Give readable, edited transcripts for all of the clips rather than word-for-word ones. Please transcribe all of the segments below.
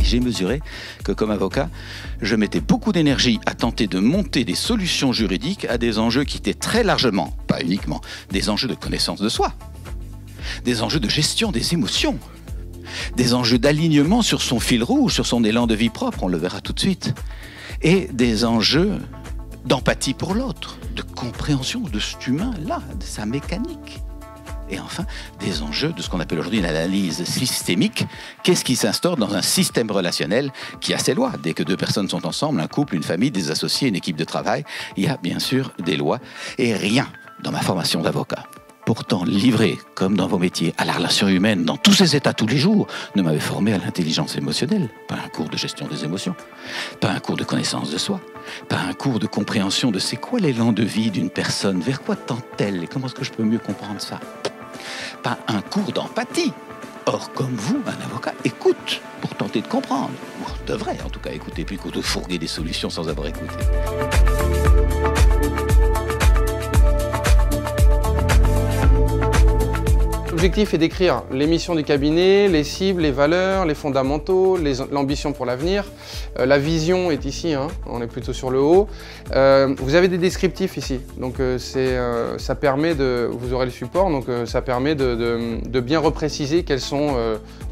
j'ai mesuré que comme avocat, je mettais beaucoup d'énergie à tenter de monter des solutions juridiques à des enjeux qui étaient très largement, pas uniquement, des enjeux de connaissance de soi, des enjeux de gestion des émotions, des enjeux d'alignement sur son fil rouge, sur son élan de vie propre, on le verra tout de suite, et des enjeux d'empathie pour l'autre, de compréhension de cet humain-là, de sa mécanique. Et enfin, des enjeux de ce qu'on appelle aujourd'hui une analyse systémique. Qu'est-ce qui s'instaure dans un système relationnel qui a ses lois? Dès que deux personnes sont ensemble, un couple, une famille, des associés, une équipe de travail, il y a bien sûr des lois. Et rien dans ma formation d'avocat, pourtant livré, comme dans vos métiers, à la relation humaine, dans tous ses états tous les jours, ne m'avait formé à l'intelligence émotionnelle. Pas un cours de gestion des émotions, pas un cours de connaissance de soi, pas un cours de compréhension de c'est quoi l'élan de vie d'une personne, vers quoi tend-elle et comment est-ce que je peux mieux comprendre ça. Pas un cours d'empathie. Or, comme vous, un avocat écoute pour tenter de comprendre. Ou devrait en tout cas écouter plutôt que de fourguer des solutions sans avoir écouté. L'objectif est d'écrire les missions du cabinet, les cibles, les valeurs, les fondamentaux, l'ambition pour l'avenir. La vision est ici, hein, on est plutôt sur le haut. Vous avez des descriptifs ici, donc ça permet de, vous aurez le support, donc ça permet de bien repréciser quels sont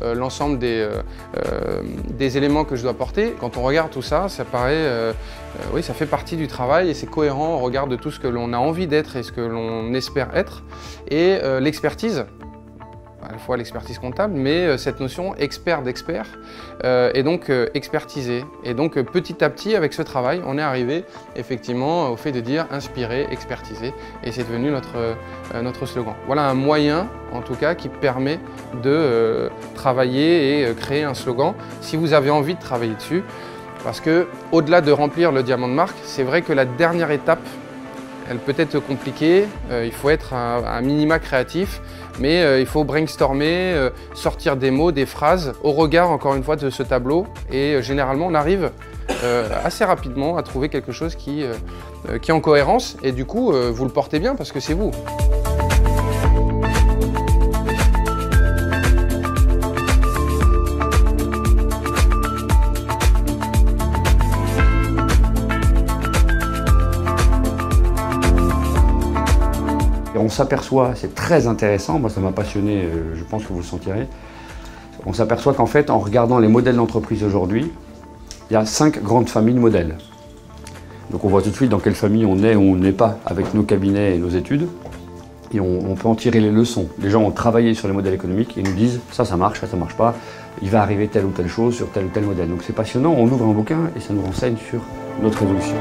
l'ensemble des éléments que je dois porter. Quand on regarde tout ça, ça paraît, oui, ça fait partie du travail et c'est cohérent au regard de tout ce que l'on a envie d'être et ce que l'on espère être. Et l'expertise, à la fois l'expertise comptable, mais cette notion expert d'expert, et donc expertisé. Et donc petit à petit, avec ce travail, on est arrivé effectivement au fait de dire inspirer, expertiser, et c'est devenu notre slogan. Voilà un moyen, en tout cas, qui permet de travailler et créer un slogan, si vous avez envie de travailler dessus, parce que au-delà de remplir le diamant de marque, c'est vrai que la dernière étape, elle peut être compliquée, il faut être un minima créatif, mais il faut brainstormer, sortir des mots, des phrases, au regard encore une fois de ce tableau. Et généralement on arrive assez rapidement à trouver quelque chose qui est en cohérence et du coup vous le portez bien parce que c'est vous. On s'aperçoit, c'est très intéressant, moi ça m'a passionné, je pense que vous le sentirez, on s'aperçoit qu'en fait, en regardant les modèles d'entreprise aujourd'hui, il y a 5 grandes familles de modèles. Donc on voit tout de suite dans quelle famille on est ou on n'est pas avec nos cabinets et nos études, et on peut en tirer les leçons. Les gens ont travaillé sur les modèles économiques et nous disent ça marche, ça marche pas, il va arriver telle ou telle chose sur tel ou tel modèle. Donc c'est passionnant, on ouvre un bouquin et ça nous renseigne sur notre évolution.